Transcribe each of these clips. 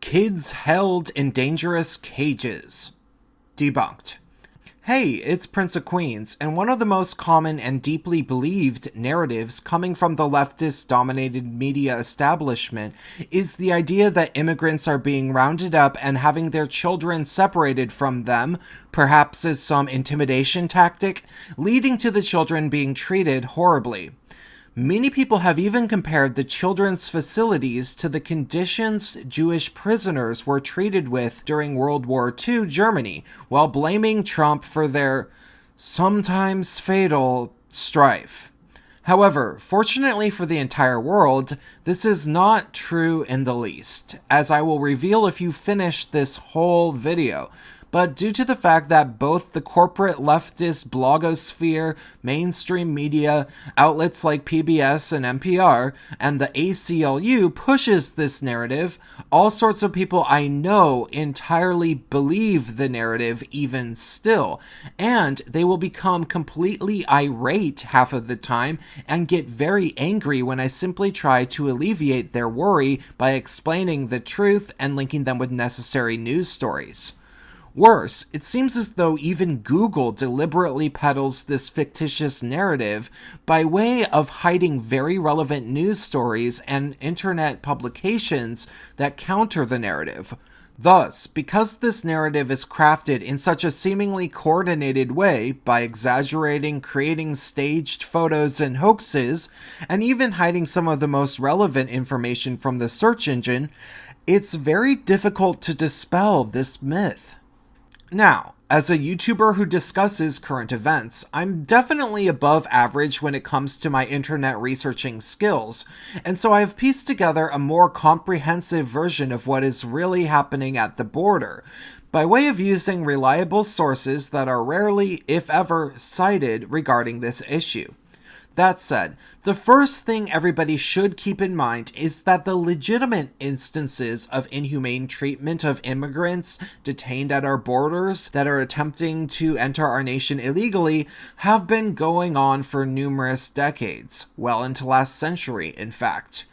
Kids held in dangerous cages. Debunked. Hey, it's Prince of Queens, and one of the most common and deeply believed narratives coming from the leftist-dominated media establishment is the idea that immigrants are being rounded up and having their children separated from them, perhaps as some intimidation tactic, leading to the children being treated horribly. Many people have even compared the children's facilities to the conditions Jewish prisoners were treated with during World War II Germany, while blaming Trump for their sometimes fatal strife. However, fortunately for the entire world, this is not true in the least, as I will reveal if you finish this whole video. But due to the fact that both the corporate leftist blogosphere, mainstream media, outlets like PBS and NPR, and the ACLU pushes this narrative, all sorts of people I know entirely believe the narrative even still, and they will become completely irate half of the time and get very angry when I simply try to alleviate their worry by explaining the truth and linking them with necessary news stories. Worse, it seems as though even Google deliberately peddles this fictitious narrative by way of hiding very relevant news stories and internet publications that counter the narrative. Thus, because this narrative is crafted in such a seemingly coordinated way by exaggerating, creating staged photos and hoaxes, and even hiding some of the most relevant information from the search engine, it's very difficult to dispel this myth. Now, as a YouTuber who discusses current events, I'm definitely above average when it comes to my internet researching skills, and so I have pieced together a more comprehensive version of what is really happening at the border, by way of using reliable sources that are rarely, if ever, cited regarding this issue. That said, the first thing everybody should keep in mind is that the legitimate instances of inhumane treatment of immigrants detained at our borders that are attempting to enter our nation illegally have been going on for numerous decades, well into last century, in fact.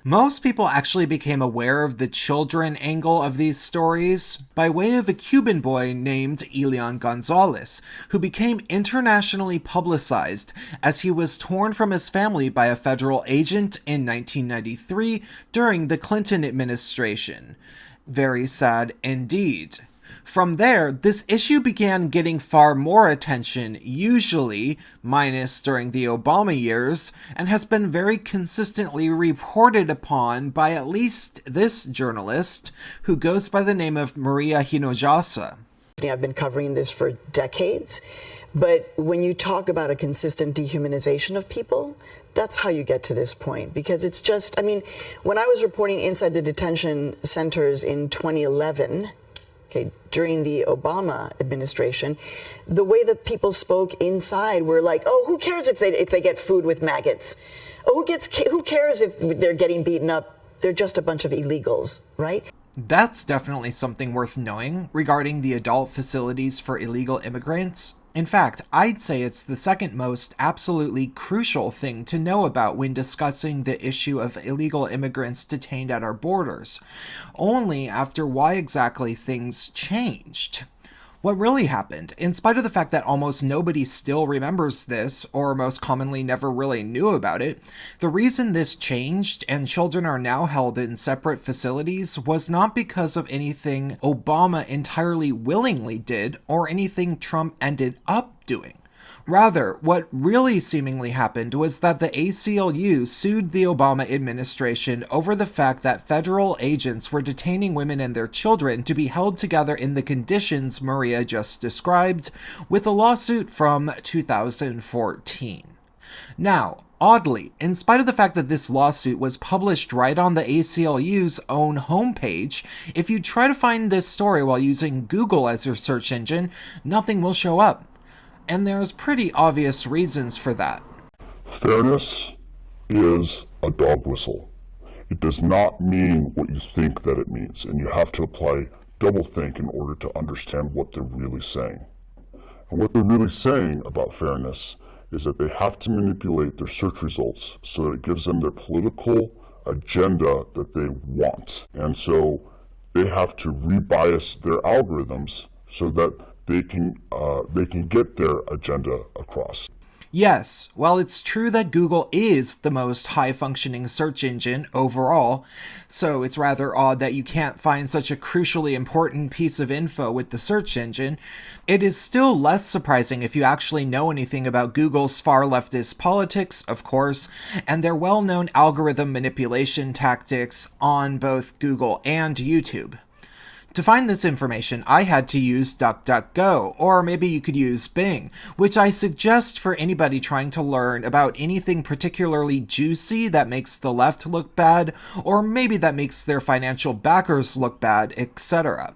Most people actually became aware of the children angle of these stories by way of a Cuban boy named Elian Gonzalez, who became internationally publicized as he was torn from his family by a federal agent in 1993 during the Clinton administration. Very sad indeed. From there, this issue began getting far more attention, usually, minus during the Obama years, and has been very consistently reported upon by at least this journalist, who goes by the name of Maria Hinojosa. I've been covering this for decades, but when you talk about a consistent dehumanization of people, that's how you get to this point, because it's just, when I was reporting inside the detention centers in 2011, during the Obama administration, the way that people spoke inside were like, oh, who cares if they get food with maggots? Oh, who cares if they're getting beaten up? They're just a bunch of illegals, right? That's definitely something worth knowing regarding the adult facilities for illegal immigrants. In fact, I'd say it's the second most absolutely crucial thing to know about when discussing the issue of illegal immigrants detained at our borders, only after why exactly things changed. What really happened, in spite of the fact that almost nobody still remembers this, or most commonly never really knew about it, the reason this changed and children are now held in separate facilities was not because of anything Obama entirely willingly did or anything Trump ended up doing. Rather, what really seemingly happened was that the ACLU sued the Obama administration over the fact that federal agents were detaining women and their children to be held together in the conditions Maria just described, with a lawsuit from 2014. Now, oddly, in spite of the fact that this lawsuit was published right on the ACLU's own homepage, if you try to find this story while using Google as your search engine, nothing will show up. And there's pretty obvious reasons for that. Fairness is a dog whistle. It does not mean what you think that it means, and you have to apply doublethink in order to understand what they're really saying. And what they're really saying about fairness is that they have to manipulate their search results so that it gives them their political agenda that they want. And so they have to rebias their algorithms so that they can get their agenda across. Yes, while it's true that Google is the most high-functioning search engine overall, so it's rather odd that you can't find such a crucially important piece of info with the search engine, it is still less surprising if you actually know anything about Google's far-leftist politics, of course, and their well-known algorithm manipulation tactics on both Google and YouTube. To find this information, I had to use DuckDuckGo, or maybe you could use Bing, which I suggest for anybody trying to learn about anything particularly juicy that makes the left look bad, or maybe that makes their financial backers look bad, etc.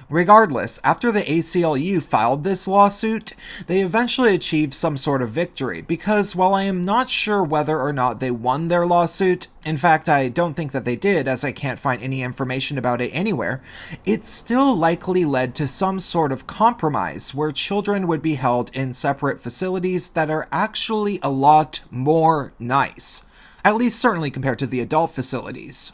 Regardless, after the ACLU filed this lawsuit, they eventually achieved some sort of victory, because while I am not sure whether or not they won their lawsuit, in fact I don't think that they did as I can't find any information about it anywhere, it still likely led to some sort of compromise where children would be held in separate facilities that are actually a lot more nice. At least certainly compared to the adult facilities.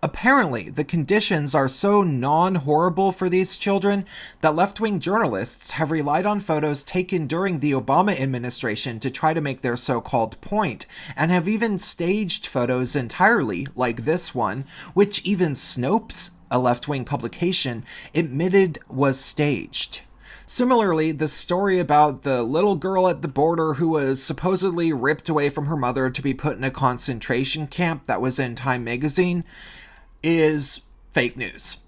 Apparently, the conditions are so non-horrible for these children that left-wing journalists have relied on photos taken during the Obama administration to try to make their so-called point, and have even staged photos entirely, like this one, which even Snopes, a left-wing publication, admitted was staged. Similarly, the story about the little girl at the border who was supposedly ripped away from her mother to be put in a concentration camp that was in Time magazine is fake news.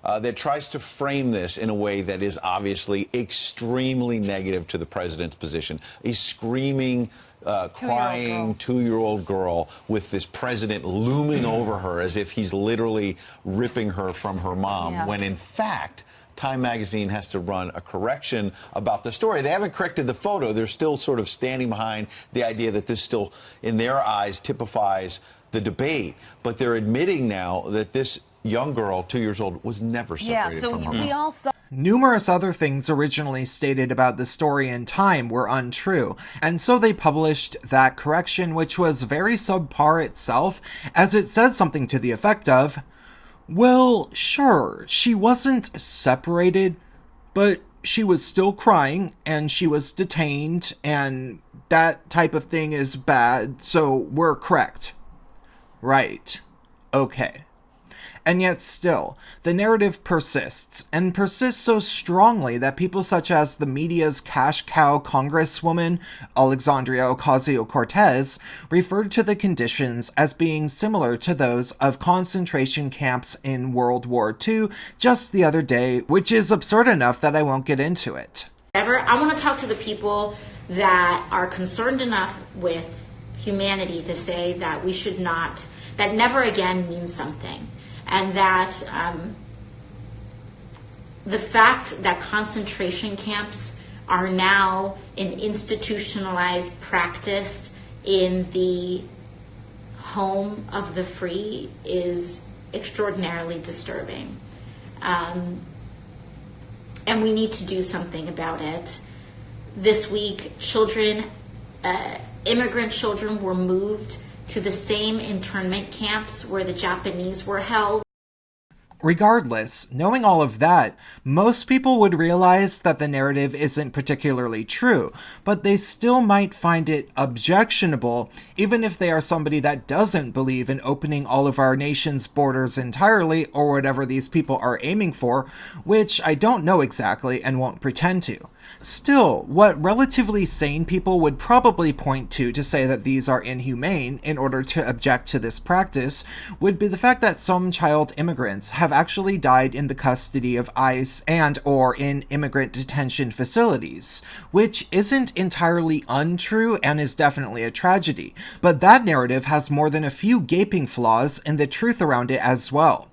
That tries to frame this in a way that is obviously extremely negative to the president's position. A screaming, crying two-year-old girl with this president looming over her as if he's literally ripping her from her mom, when in fact, Time magazine has to run a correction about the story. They haven't corrected the photo. They're still sort of standing behind the idea that this still, in their eyes, typifies the debate. But they're admitting now that this young girl, 2 years old, was never separated from her mom. We all saw Numerous other things originally stated about the story in Time were untrue, and so they published that correction, which was very subpar itself, as it said something to the effect of, well, sure, she wasn't separated, but she was still crying, and she was detained, and that type of thing is bad, so we're correct. Right. Okay. And yet still, the narrative persists, and persists so strongly that people such as the media's cash cow congresswoman, Alexandria Ocasio-Cortez, referred to the conditions as being similar to those of concentration camps in World War II just the other day, which is absurd enough that I won't get into it. I want to talk to the people that are concerned enough with humanity to say that we should not, that never again means something. And that the fact that concentration camps are now an institutionalized practice in the home of the free is extraordinarily disturbing. And we need to do something about it. This week, immigrant children were moved to the same internment camps where the Japanese were held. Regardless, knowing all of that, most people would realize that the narrative isn't particularly true, but they still might find it objectionable, even if they are somebody that doesn't believe in opening all of our nation's borders entirely, or whatever these people are aiming for, which I don't know exactly and won't pretend to. Still, what relatively sane people would probably point to say that these are inhumane in order to object to this practice would be the fact that some child immigrants have actually died in the custody of ICE and or in immigrant detention facilities, which isn't entirely untrue and is definitely a tragedy, but that narrative has more than a few gaping flaws in the truth around it as well.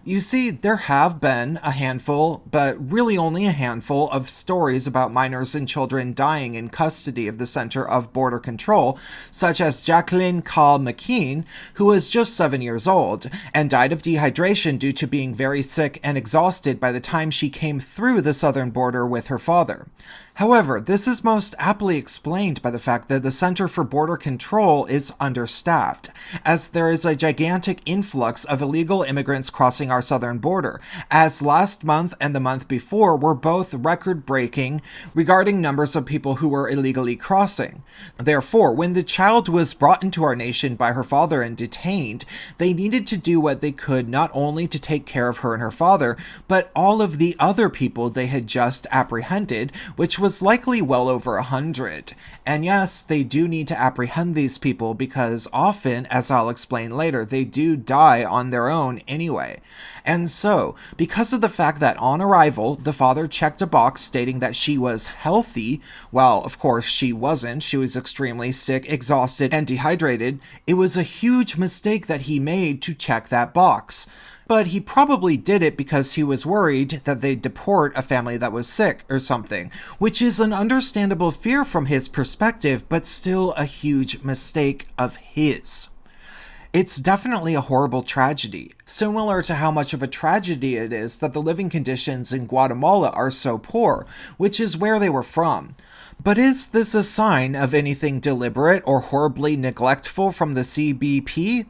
You see, there have been a handful, but really only a handful, of stories about minors and children dying in custody of the Center of Border Control, such as Jacqueline Carl McKean, who was just 7 years old, and died of dehydration due to being very sick and exhausted by the time she came through the southern border with her father. However, this is most aptly explained by the fact that the Center for Border Control is understaffed, as there is a gigantic influx of illegal immigrants crossing our southern border, as last month and the month before were both record-breaking regarding numbers of people who were illegally crossing. Therefore, when the child was brought into our nation by her father and detained, they needed to do what they could not only to take care of her and her father, but all of the other people they had just apprehended, which was likely well over 100. And yes, they do need to apprehend these people because often, as I'll explain later, they do die on their own anyway. And so, because of the fact that on arrival, the father checked a box stating that she was healthy, well, of course she wasn't, she was extremely sick, exhausted, and dehydrated, it was a huge mistake that he made to check that box. But he probably did it because he was worried that they'd deport a family that was sick or something, which is an understandable fear from his perspective, but still a huge mistake of his. It's definitely a horrible tragedy, similar to how much of a tragedy it is that the living conditions in Guatemala are so poor, which is where they were from. But is this a sign of anything deliberate or horribly neglectful from the CBP?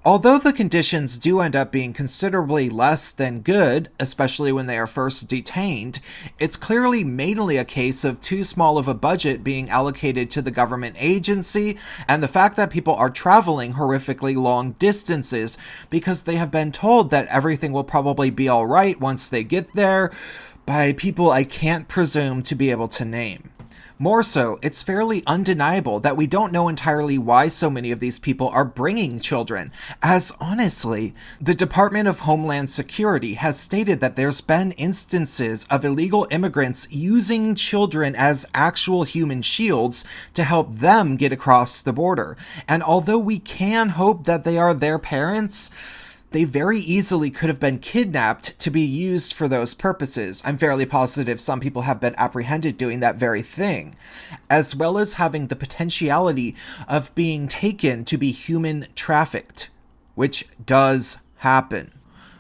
Although the conditions do end up being considerably less than good, especially when they are first detained, it's clearly mainly a case of too small of a budget being allocated to the government agency, and the fact that people are traveling horrifically long distances because they have been told that everything will probably be alright once they get there, by people I can't presume to be able to name. More so, it's fairly undeniable that we don't know entirely why so many of these people are bringing children, as honestly, the Department of Homeland Security has stated that there's been instances of illegal immigrants using children as actual human shields to help them get across the border. And although we can hope that they are their parents, they very easily could have been kidnapped to be used for those purposes. I'm fairly positive some people have been apprehended doing that very thing, as well as having the potentiality of being taken to be human trafficked, which does happen.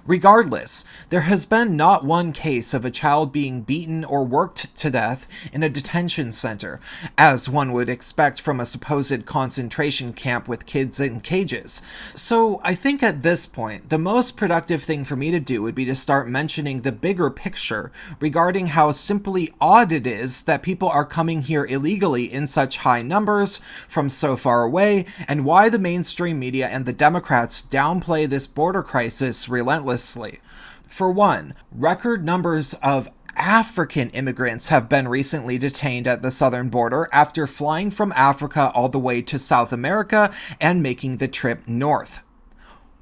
Regardless, there has been not one case of a child being beaten or worked to death in a detention center, as one would expect from a supposed concentration camp with kids in cages. So I think at this point, the most productive thing for me to do would be to start mentioning the bigger picture regarding how simply odd it is that people are coming here illegally in such high numbers from so far away, and why the mainstream media and the Democrats downplay this border crisis relentlessly. For one, record numbers of African immigrants have been recently detained at the southern border after flying from Africa all the way to South America and making the trip north.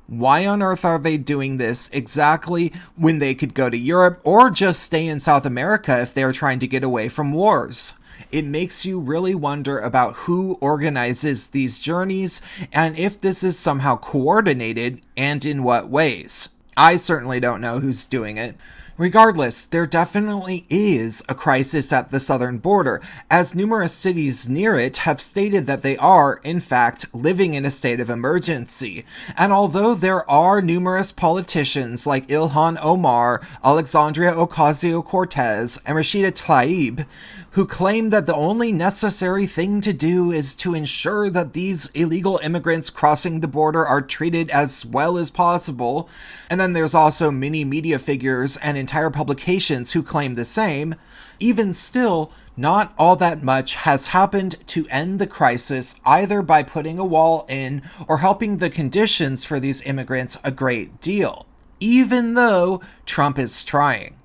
Why on earth are they doing this exactly when they could go to Europe or just stay in South America if they're trying to get away from wars? It makes you really wonder about who organizes these journeys and if this is somehow coordinated and in what ways. I certainly don't know who's doing it. Regardless, there definitely is a crisis at the southern border, as numerous cities near it have stated that they are, in fact, living in a state of emergency. And although there are numerous politicians like Ilhan Omar, Alexandria Ocasio-Cortez, and Rashida Tlaib, who claim that the only necessary thing to do is to ensure that these illegal immigrants crossing the border are treated as well as possible, and then there's also many media figures and entire publications who claim the same, even still, not all that much has happened to end the crisis either by putting a wall in or helping the conditions for these immigrants a great deal, even though Trump is trying.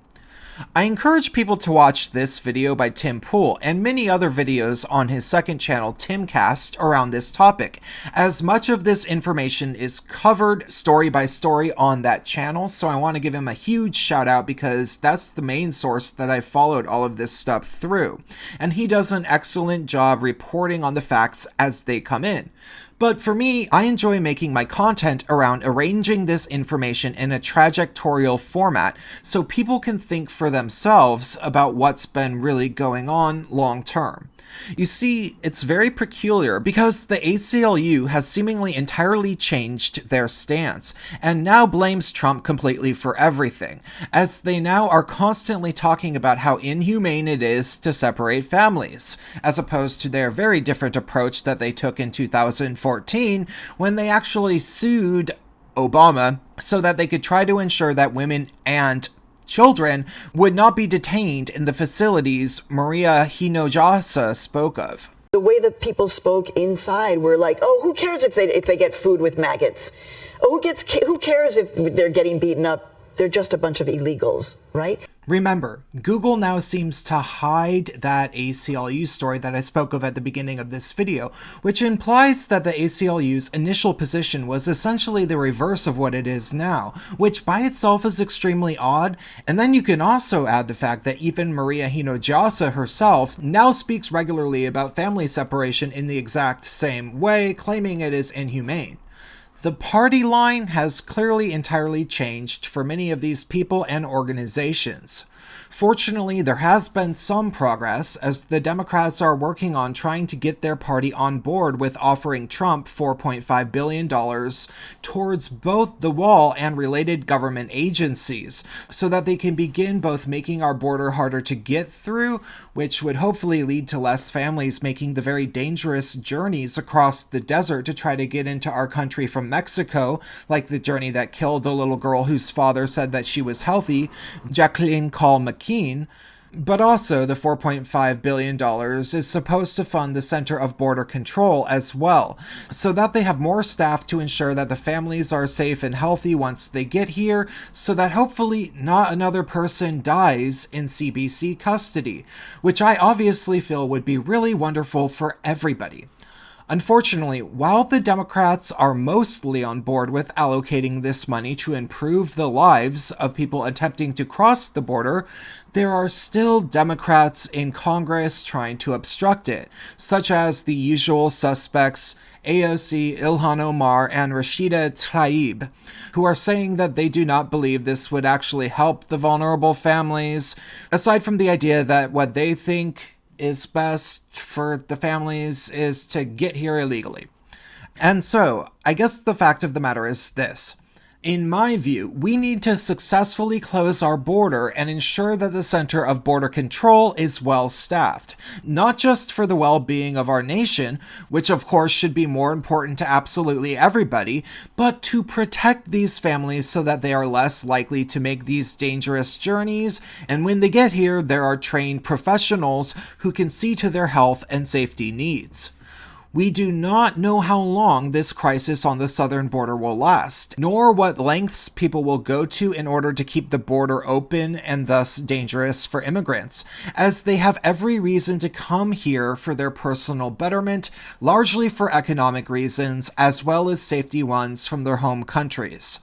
I encourage people to watch this video by Tim Pool and many other videos on his second channel, Timcast, around this topic, as much of this information is covered story by story on that channel, so I want to give him a huge shout out because that's the main source that I followed all of this stuff through, and he does an excellent job reporting on the facts as they come in. But for me, I enjoy making my content around arranging this information in a trajectorial format so people can think for themselves about what's been really going on long term. You see, it's very peculiar because the ACLU has seemingly entirely changed their stance and now blames Trump completely for everything, as they now are constantly talking about how inhumane it is to separate families, as opposed to their very different approach that they took in 2014 when they actually sued Obama so that they could try to ensure that women and children would not be detained in the facilities Maria Hinojosa spoke of. The way that people spoke inside were like, oh, who cares if they get food with maggots? Oh, who cares if they're getting beaten up? They're just a bunch of illegals, right? Remember, Google now seems to hide that ACLU story that I spoke of at the beginning of this video, which implies that the ACLU's initial position was essentially the reverse of what it is now, which by itself is extremely odd. And then you can also add the fact that even Maria Hinojosa herself now speaks regularly about family separation in the exact same way, claiming it is inhumane. The party line has clearly entirely changed for many of these people and organizations. Fortunately, there has been some progress as the Democrats are working on trying to get their party on board with offering Trump $4.5 billion towards both the wall and related government agencies so that they can begin both making our border harder to get through, which would hopefully lead to less families making the very dangerous journeys across the desert to try to get into our country from Mexico, like the journey that killed the little girl whose father said that she was healthy, Jacqueline Call McKean. But also, the $4.5 billion is supposed to fund the Center of Border Control as well, so that they have more staff to ensure that the families are safe and healthy once they get here, so that hopefully not another person dies in CBC custody, which I obviously feel would be really wonderful for everybody. Unfortunately, while the Democrats are mostly on board with allocating this money to improve the lives of people attempting to cross the border, there are still Democrats in Congress trying to obstruct it, such as the usual suspects AOC, Ilhan Omar, and Rashida Tlaib, who are saying that they do not believe this would actually help the vulnerable families, aside from the idea that what they think is best for the families is to get here illegally. And so, I guess the fact of the matter is this. In my view, we need to successfully close our border and ensure that the Center of Border Control is well staffed, not just for the well-being of our nation, which of course should be more important to absolutely everybody, but to protect these families so that they are less likely to make these dangerous journeys, and when they get here, there are trained professionals who can see to their health and safety needs. We do not know how long this crisis on the southern border will last, nor what lengths people will go to in order to keep the border open and thus dangerous for immigrants, as they have every reason to come here for their personal betterment, largely for economic reasons, as well as safety ones from their home countries.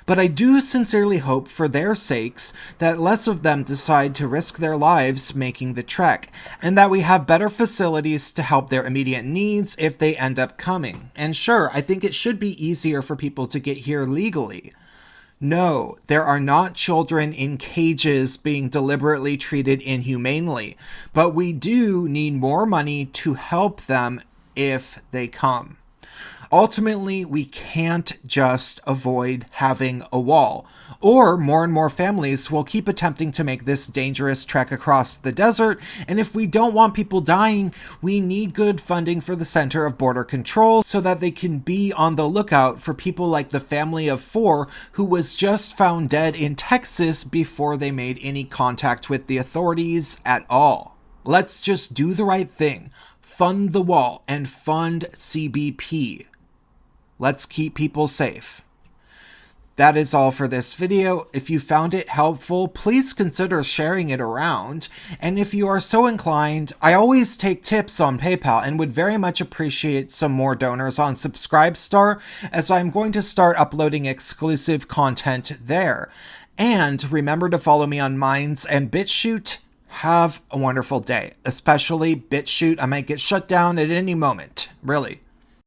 But I do sincerely hope for their sakes that less of them decide to risk their lives making the trek, and that we have better facilities to help their immediate needs if they end up coming. And sure, I think it should be easier for people to get here legally. No, there are not children in cages being deliberately treated inhumanely, but we do need more money to help them if they come. Ultimately, we can't just avoid having a wall, or more and more families will keep attempting to make this dangerous trek across the desert, and if we don't want people dying, we need good funding for the Center of Border Control so that they can be on the lookout for people like the family of 4 who was just found dead in Texas before they made any contact with the authorities at all. Let's just do the right thing. Fund the wall and fund CBP. Let's keep people safe. That is all for this video. If you found it helpful, please consider sharing it around. And if you are so inclined, I always take tips on PayPal and would very much appreciate some more donors on Subscribestar, as I'm going to start uploading exclusive content there. And remember to follow me on Minds and BitChute. Have a wonderful day, especially BitChute. I might get shut down at any moment, really.